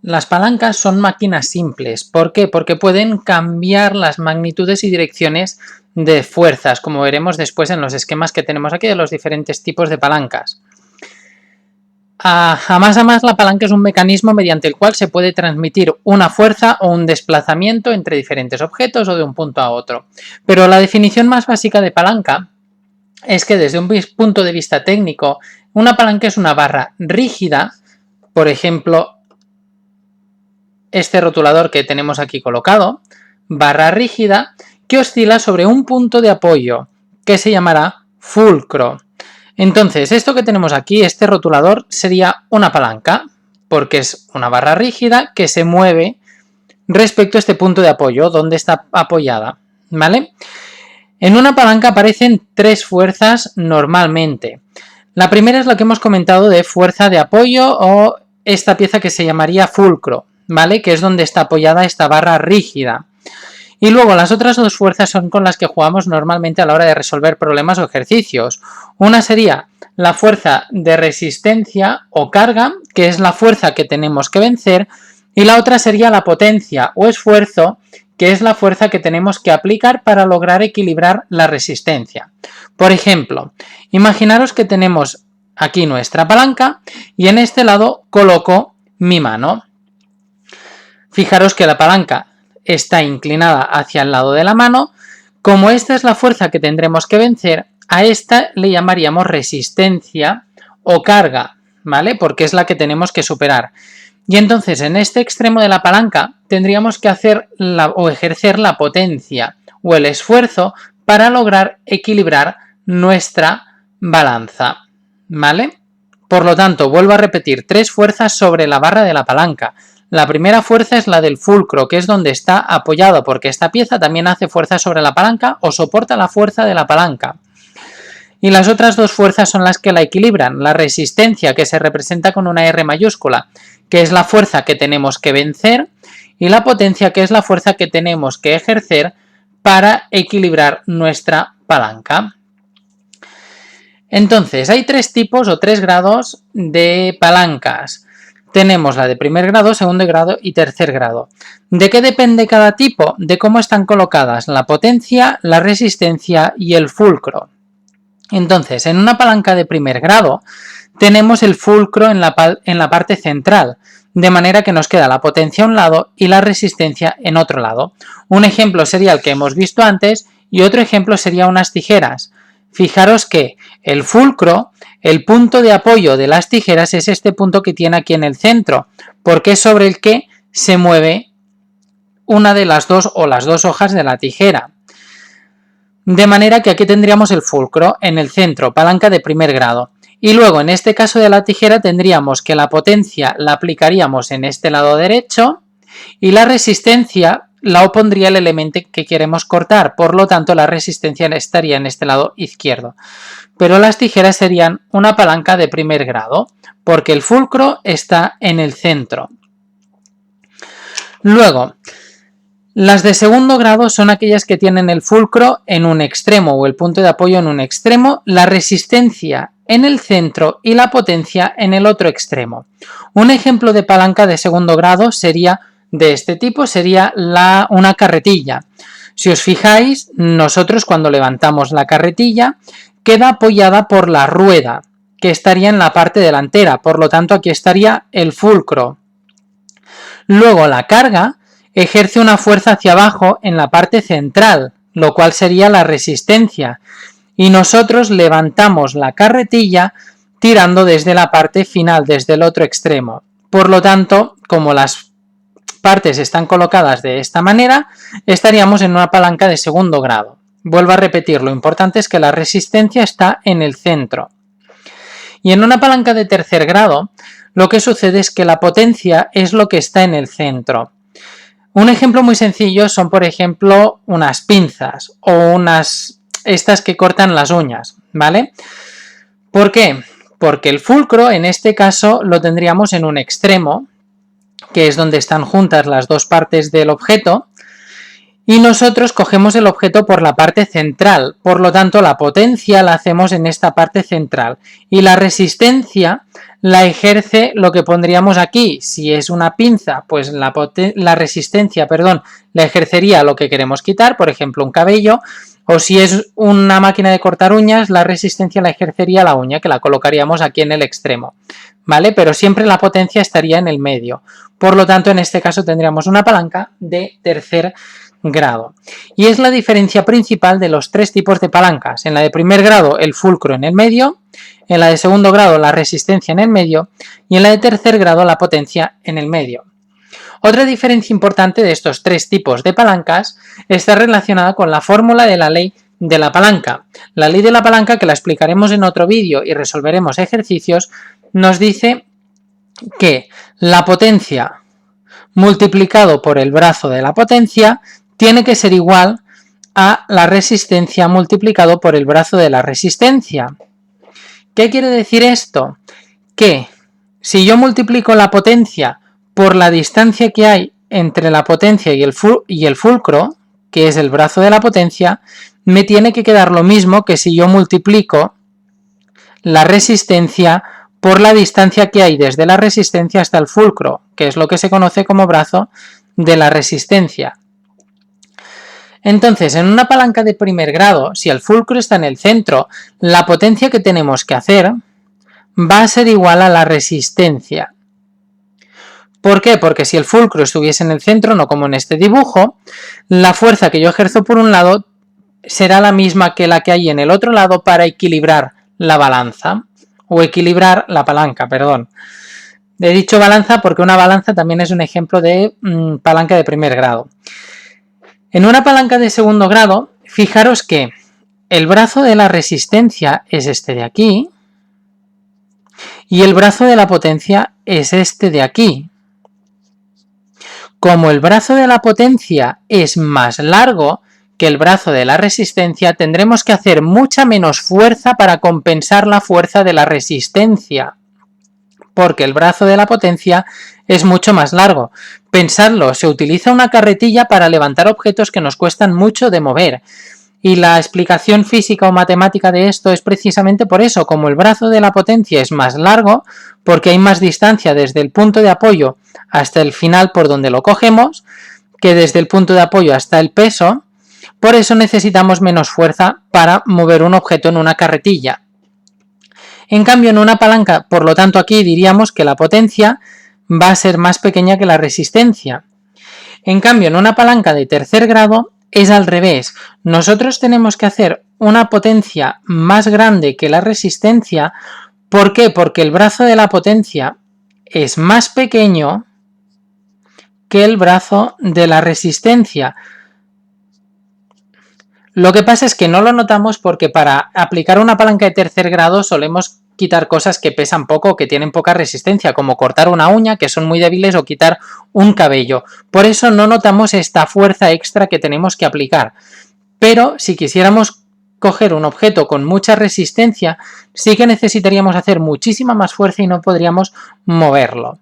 Las palancas son máquinas simples. ¿Por qué? Porque pueden cambiar las magnitudes y direcciones de fuerzas, como veremos después en los esquemas que tenemos aquí de los diferentes tipos de palancas. A más, la palanca es un mecanismo mediante el cual se puede transmitir una fuerza o un desplazamiento entre diferentes objetos o de un punto a otro. Pero la definición más básica de palanca es que desde un punto de vista técnico, una palanca es una barra rígida, por ejemplo, este rotulador que tenemos aquí colocado, barra rígida, que oscila sobre un punto de apoyo, que se llamará fulcro. Entonces, esto que tenemos aquí, este rotulador, sería una palanca, porque es una barra rígida que se mueve respecto a este punto de apoyo, donde está apoyada, ¿vale? En una palanca aparecen tres fuerzas normalmente. La primera es la que hemos comentado de fuerza de apoyo o esta pieza que se llamaría fulcro, ¿vale? Que es donde está apoyada esta barra rígida. Y luego las otras dos fuerzas son con las que jugamos normalmente a la hora de resolver problemas o ejercicios. Una sería la fuerza de resistencia o carga, que es la fuerza que tenemos que vencer, y la otra sería la potencia o esfuerzo, que es la fuerza que tenemos que aplicar para lograr equilibrar la resistencia. Por ejemplo, imaginaros que tenemos aquí nuestra palanca y en este lado coloco mi mano. Fijaros que la palanca está inclinada hacia el lado de la mano. Como esta es la fuerza que tendremos que vencer, a esta le llamaríamos resistencia o carga, ¿vale? Porque es la que tenemos que superar. Y entonces en este extremo de la palanca tendríamos que hacer o ejercer la potencia o el esfuerzo para lograr equilibrar nuestra balanza, ¿vale? Por lo tanto, vuelvo a repetir, tres fuerzas sobre la barra de la palanca. La primera fuerza es la del fulcro, que es donde está apoyado, porque esta pieza también hace fuerza sobre la palanca o soporta la fuerza de la palanca. Y las otras dos fuerzas son las que la equilibran. La resistencia, que se representa con una R mayúscula, que es la fuerza que tenemos que vencer, y la potencia, que es la fuerza que tenemos que ejercer para equilibrar nuestra palanca. Entonces, hay tres tipos o tres grados de palancas. Tenemos la de primer grado, segundo grado y tercer grado. ¿De qué depende cada tipo? De cómo están colocadas la potencia, la resistencia y el fulcro. Entonces, en una palanca de primer grado tenemos el fulcro en la parte central, de manera que nos queda la potencia a un lado y la resistencia en otro lado. Un ejemplo sería el que hemos visto antes y otro ejemplo sería unas tijeras. Fijaros que el fulcro, el punto de apoyo de las tijeras es este punto que tiene aquí en el centro, porque es sobre el que se mueve una de las dos o las dos hojas de la tijera. De manera que aquí tendríamos el fulcro en el centro, palanca de primer grado. Y luego en este caso de la tijera tendríamos que la potencia la aplicaríamos en este lado derecho y la resistencia la opondría el elemento que queremos cortar, por lo tanto la resistencia estaría en este lado izquierdo. Pero las tijeras serían una palanca de primer grado, porque el fulcro está en el centro. Luego, las de segundo grado son aquellas que tienen el fulcro en un extremo o el punto de apoyo en un extremo, la resistencia en el centro y la potencia en el otro extremo. Un ejemplo de palanca de segundo grado sería de este tipo, sería una carretilla. Si os fijáis, nosotros cuando levantamos la carretilla queda apoyada por la rueda, que estaría en la parte delantera, por lo tanto aquí estaría el fulcro. Luego la carga ejerce una fuerza hacia abajo en la parte central, lo cual sería la resistencia, y nosotros levantamos la carretilla tirando desde la parte final, desde el otro extremo. Por lo tanto, como las partes están colocadas de esta manera, estaríamos en una palanca de segundo grado. Vuelvo a repetir, lo importante es que la resistencia está en el centro. Y en una palanca de tercer grado, lo que sucede es que la potencia es lo que está en el centro. Un ejemplo muy sencillo son, por ejemplo, unas pinzas o estas que cortan las uñas, ¿vale? ¿Por qué? Porque el fulcro, en este caso, lo tendríamos en un extremo, que es donde están juntas las dos partes del objeto, y nosotros cogemos el objeto por la parte central, por lo tanto la potencia la hacemos en esta parte central y la resistencia la ejerce lo que pondríamos aquí. Si es una pinza, pues la resistencia, perdón, la ejercería lo que queremos quitar, por ejemplo, un cabello. O si es una máquina de cortar uñas, la resistencia la ejercería la uña, que la colocaríamos aquí en el extremo, ¿vale? Pero siempre la potencia estaría en el medio. Por lo tanto, en este caso tendríamos una palanca de tercer grado. Y es la diferencia principal de los tres tipos de palancas. En la de primer grado, el fulcro en el medio. En la de segundo grado, la resistencia en el medio. Y en la de tercer grado, la potencia en el medio. Otra diferencia importante de estos tres tipos de palancas está relacionada con la fórmula de la ley de la palanca. La ley de la palanca, que la explicaremos en otro vídeo y resolveremos ejercicios, nos dice que la potencia multiplicado por el brazo de la potencia tiene que ser igual a la resistencia multiplicado por el brazo de la resistencia. ¿Qué quiere decir esto? Que si yo multiplico la potencia por la distancia que hay entre la potencia y el fulcro, que es el brazo de la potencia, me tiene que quedar lo mismo que si yo multiplico la resistencia por la distancia que hay desde la resistencia hasta el fulcro, que es lo que se conoce como brazo de la resistencia. Entonces, en una palanca de primer grado, si el fulcro está en el centro, la potencia que tenemos que hacer va a ser igual a la resistencia. ¿Por qué? Porque si el fulcro estuviese en el centro, no como en este dibujo, la fuerza que yo ejerzo por un lado será la misma que la que hay en el otro lado para equilibrar la balanza, o equilibrar la palanca, perdón. He dicho balanza porque una balanza también es un ejemplo de palanca de primer grado. En una palanca de segundo grado, fijaros que el brazo de la resistencia es este de aquí y el brazo de la potencia es este de aquí. Como el brazo de la potencia es más largo que el brazo de la resistencia, tendremos que hacer mucha menos fuerza para compensar la fuerza de la resistencia, porque el brazo de la potencia es mucho más largo. Pensadlo, se utiliza una carretilla para levantar objetos que nos cuestan mucho de mover. Y la explicación física o matemática de esto es precisamente por eso, como el brazo de la potencia es más largo, porque hay más distancia desde el punto de apoyo hasta el final por donde lo cogemos, que desde el punto de apoyo hasta el peso, por eso necesitamos menos fuerza para mover un objeto en una carretilla. En cambio, en una palanca, por lo tanto aquí diríamos que la potencia va a ser más pequeña que la resistencia. En cambio, en una palanca de tercer grado es al revés. Nosotros tenemos que hacer una potencia más grande que la resistencia. ¿Por qué? Porque el brazo de la potencia es más pequeño que el brazo de la resistencia. Lo que pasa es que no lo notamos porque para aplicar una palanca de tercer grado solemos quitar cosas que pesan poco o que tienen poca resistencia, como cortar una uña, que son muy débiles, o quitar un cabello. Por eso no notamos esta fuerza extra que tenemos que aplicar. Pero si quisiéramos coger un objeto con mucha resistencia, sí que necesitaríamos hacer muchísima más fuerza y no podríamos moverlo.